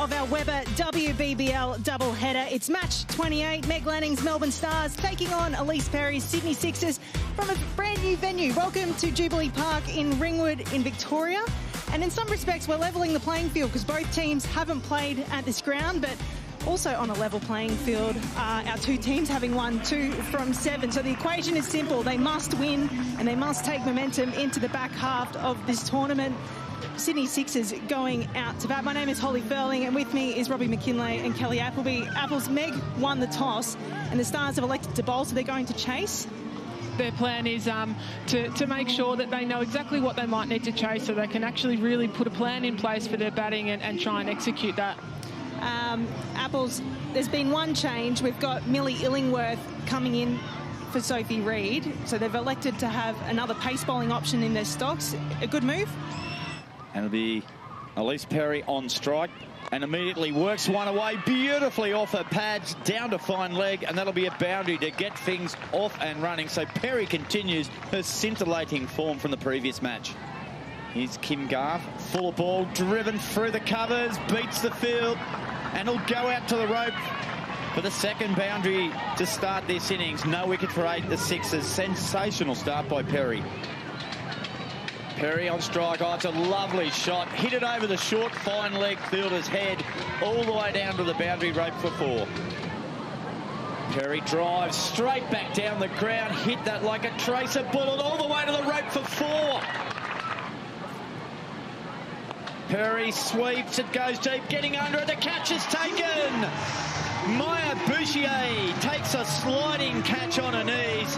of our Weber WBBL doubleheader. It's match 28. Meg Lanning's Melbourne Stars taking on Elise Perry's Sydney Sixers from a brand new venue. Welcome to Jubilee Park in Ringwood in Victoria. And in some respects, we're levelling the playing field because both teams haven't played at this ground, but also on a level playing field are our two teams, having won 2 from 7. So the equation is simple. They must win and they must take momentum into the back half of this tournament. Sydney Sixers going out to bat. My name is Holly Furling and with me is Robbie McKinlay and Kelly Appleby. Apples, Meg won the toss and the Stars have elected to bowl, so they're going to chase. Their plan is to make sure that they know exactly what they might need to chase so they can actually really put a plan in place for their batting and try and execute that. Apples, there's been one change. We've got Millie Illingworth coming in for Sophie Reid, so they've elected to have another pace bowling option in their stocks. A good move. And it'll be Elise Perry on strike and immediately works one away beautifully off her pads down to fine leg, and that'll be a boundary to get things off and running. So Perry continues her scintillating form from the previous match. Here's Kim Garth, full of ball, driven through the covers, beats the field, and he'll go out to the rope for the second boundary to start this innings. No wicket for 8, the Sixers. Sensational start by Perry. Perry on strike. Oh, it's a lovely shot. Hit it over the short, fine leg fielder's head, all the way down to the boundary rope for 4. Perry drives straight back down the ground, hit that like a tracer bullet all the way to the rope for 4. Perry sweeps, it goes deep, getting under it, the catch is taken. Maya Bouchier takes a sliding catch on her knees.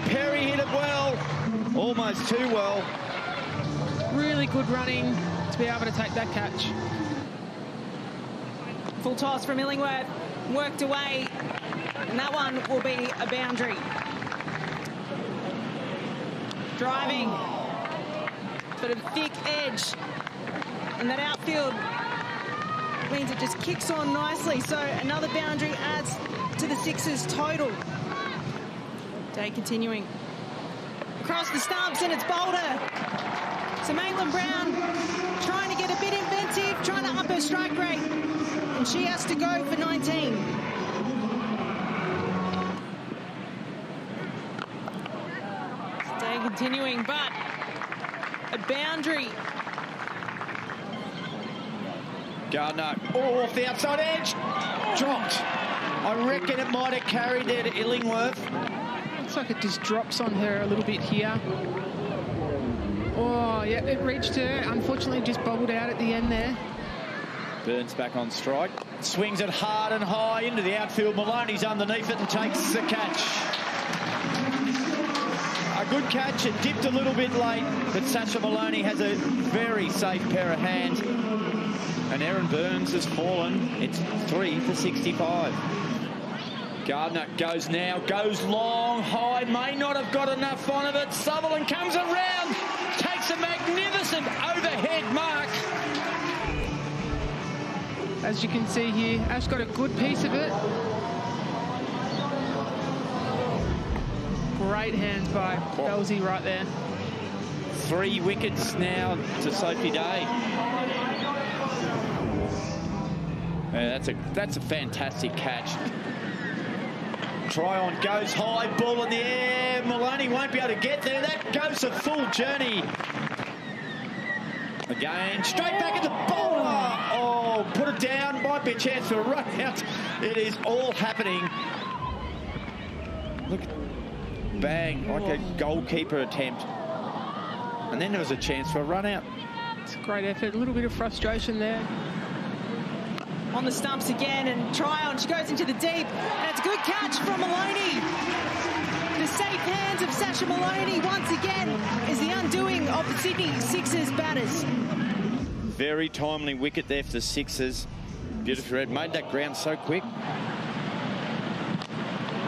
Perry hit it well, almost too well. Really good running to be able to take that catch. Full toss from Illingworth, worked away, and that one will be a boundary. Driving, sort of thick edge, and that outfield means it just kicks on nicely. So another boundary adds to the Sixers' total. Day continuing. Across the stumps, and it's Boulder. So Maitland Brown trying to get a bit inventive, trying to up her strike rate. And she has to go for 19. Day continuing, but a boundary. Gardner, off the outside edge, dropped. I reckon it might have carried there to Illingworth. Looks like it just drops on her a little bit here. Oh, yeah, it reached her. Unfortunately, just bobbled out at the end there. Burns back on strike. Swings it hard and high into the outfield. Maloney's underneath it and takes the catch. A good catch. It dipped a little bit late, but Sasha Maloney has a very safe pair of hands. And Erin Burns has fallen. It's 3 for 65. Gardner goes now, goes long, high, may not have got enough on of it. Sutherland comes around, takes a magnificent overhead mark. As you can see here, Ash got a good piece of it. Great hands by Belzy right there. 3 wickets now to Sophie Day. Yeah, that's a fantastic catch. Try on, goes high, ball in the air. Maloney won't be able to get there. That goes a full journey. Again, straight back at the bowler. Oh, put it down. Might be a chance for a run out. It is all happening. Look, bang, like a goalkeeper attempt. And then there was a chance for a run out. It's a great effort. A little bit of frustration there. On the stumps again, and Tryon, she goes into the deep, and it's a good catch from Maloney. The safe hands of Sasha Maloney once again is the undoing of the Sydney Sixers batters. Very timely wicket there for the Sixers. Beautiful red, made that ground so quick.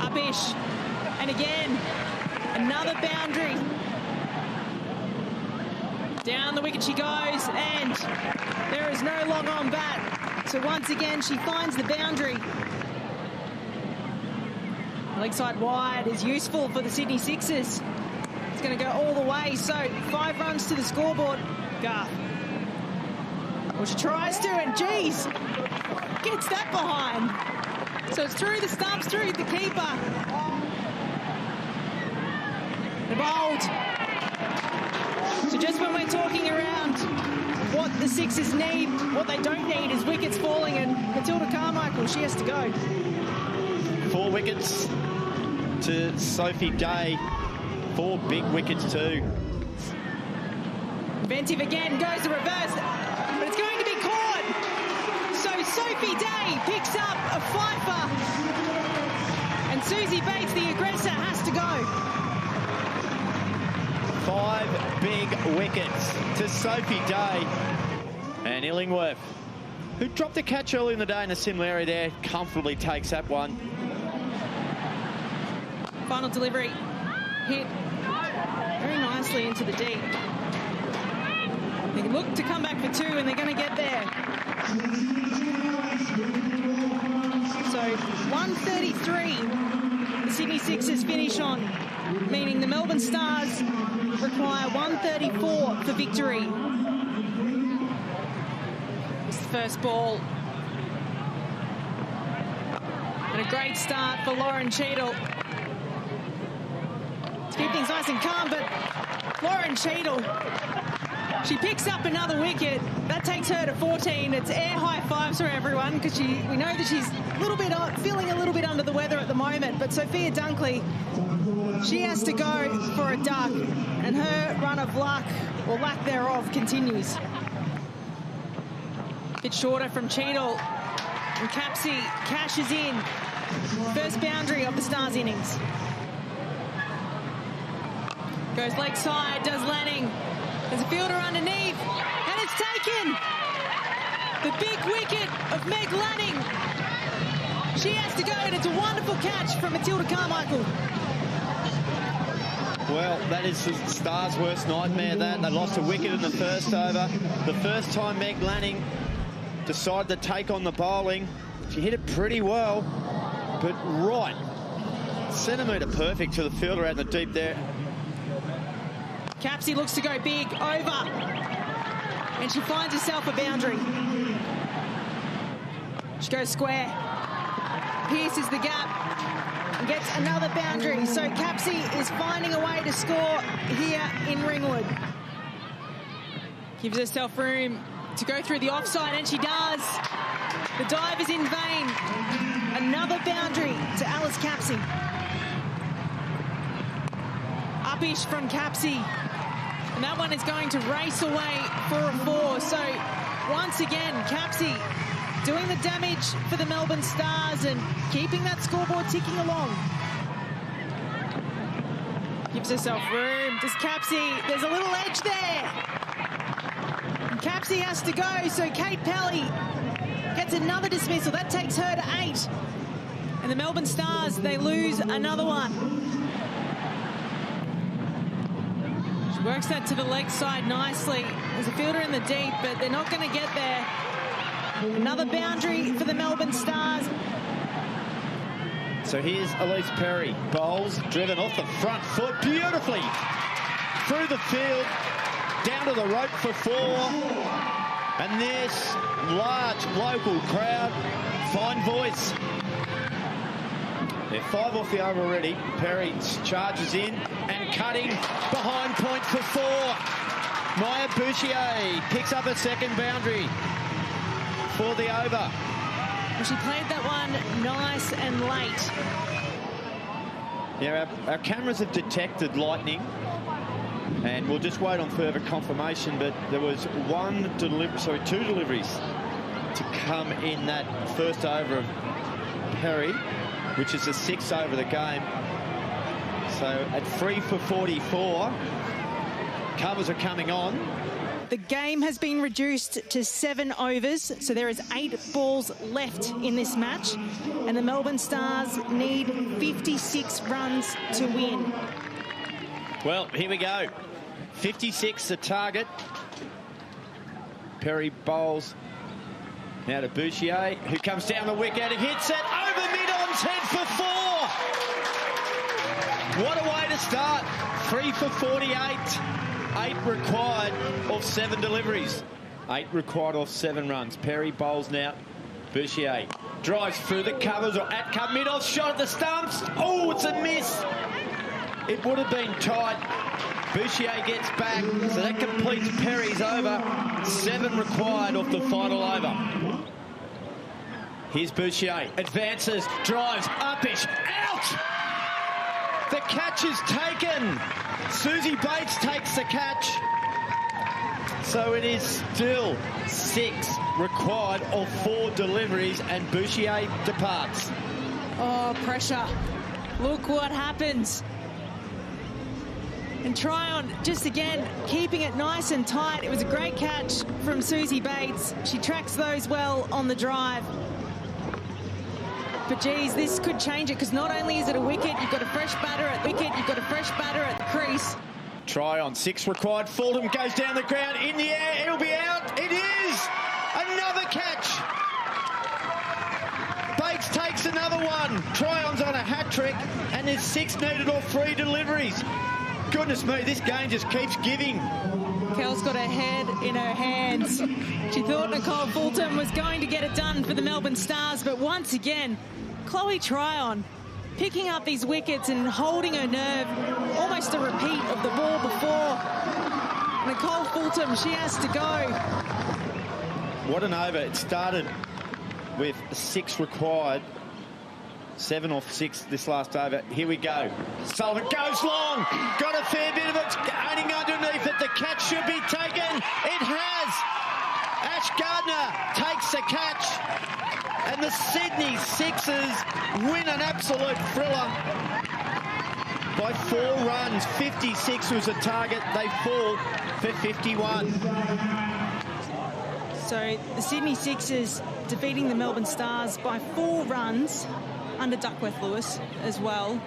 Upish, and again, another boundary. Down the wicket she goes, and there is no long on bat. So once again, she finds the boundary. Leg side wide is useful for the Sydney Sixers. It's going to go all the way. So 5 runs to the scoreboard. Garth. Well, she tries to, and geez, gets that behind. So it's through the stumps, through the keeper. The bowled. So just when we're talking around what the Sixers need, what they don't need is wickets falling, and Matilda Carmichael, she has to go. 4 wickets to Sophie Day. 4 big wickets too. Inventive again, goes the reverse, but it's going to be caught. So Sophie Day picks up a fifer, and Susie Bates, the aggressor, has to go. 5 big wickets to Sophie Day. And Illingworth, who dropped a catch early in the day in a similar area there, comfortably takes that one. Final delivery, hit very nicely into the deep. They can look to come back for 2, and they're going to get there. So 133, the Sydney Sixers finish on, meaning the Melbourne Stars require 134 for victory. This is the first ball. And a great start for Lauren Cheadle. To keep things nice and calm, but Lauren Cheadle, she picks up another wicket. That takes her to 14. It's air high fives for everyone, because we know that she's a little bit feeling a little bit under the weather at the moment. But Sophia Dunkley, she has to go for a duck, and her run of luck, or lack thereof, continues. Bit shorter from Cheadle, and Capsey cashes in. First boundary of the Stars innings. Goes leg side, does Lanning. There's a fielder underneath, and it's taken. The big wicket of Meg Lanning. She has to go, and it's a wonderful catch from Matilda Carmichael. Well, that is the Stars' worst nightmare, that. They lost a wicket in the first over. The first time Meg Lanning decided to take on the bowling, she hit it pretty well, but right, centimetre perfect to the fielder out in the deep there. Capsey looks to go big, over, and she finds herself a boundary. She goes square, pierces the gap, and gets another boundary. So Capsey is finding a way to score here in Ringwood. Gives herself room to go through the offside, and she does. The dive is in vain. Another boundary to Alice Capsey. Upish from Capsey. And that one is going to race away for a 4. So once again, Capsey doing the damage for the Melbourne Stars and keeping that scoreboard ticking along. Gives herself room. Does Capsey, there's a little edge there. And Capsey has to go, so Kate Pelly gets another dismissal. That takes her to 8. And the Melbourne Stars, they lose another one. Works that to the leg side nicely. There's a fielder in the deep, but they're not going to get there. Another boundary for the Melbourne Stars. So here's Elise Perry. Bowls driven off the front foot beautifully through the field, down to the rope for 4. And this large local crowd, fine voice. They're 5 off the over already. Perry charges in and cutting behind point for 4. Maya Bouchier picks up a second boundary for the over. Well, she played that one nice and late. Yeah, our cameras have detected lightning, and we'll just wait on further confirmation, but there was 2 deliveries to come in that first over of Perry, which is the 6th over of the game. So at 3 for 44, covers are coming on. The game has been reduced to 7 overs, so there is 8 balls left in this match, and the Melbourne Stars need 56 runs to win. Well, here we go. 56 the target. Perry bowls now to Bouchier, who comes down the wicket and hits it over mid-on's head for 4. What a way to start. 3 for 48. 8 required of 7 deliveries. 8 required off 7 runs. Perry bowls now. Bouchier drives through the covers, or at cover, mid-off shot at the stumps. Oh, it's a miss. It would have been tight. Bouchier gets back, so that completes Perry's over. 7 required off the final over. Here's Bouchier, advances, drives, upish, out! The catch is taken. Susie Bates takes the catch. So it is still 6 required of 4 deliveries, and Bouchier departs. Oh, pressure. Look what happens. And Tryon, just again, keeping it nice and tight. It was a great catch from Susie Bates. She tracks those well on the drive. But geez, this could change it, because not only is it a wicket, you've got a fresh batter at the wicket, you've got a fresh batter at the crease. Tryon, 6 required. Fulton goes down the ground, in the air, it'll be out. It is! Another catch! Bates takes another one. Tryon's on a hat-trick, and there's 6 needed off 3 deliveries. Goodness me, this game just keeps giving. Kel's got her head in her hands. She thought Nicole Fulton was going to get it done for the Melbourne Stars, but once again, Chloe Tryon picking up these wickets and holding her nerve. Almost a repeat of the ball before. Nicole Fulton, she has to go. What an over. It started with 6 required. 7 off 6 this last over. Here we go. Sullivan goes long. Got a fair bit of it. Aiming underneath it. The catch should be taken. It has. Ash Gardner takes the catch. And the Sydney Sixers win an absolute thriller by 4 runs. 56 was the target. They fall for 51. So the Sydney Sixers defeating the Melbourne Stars by 4 runs under Duckworth Lewis as well.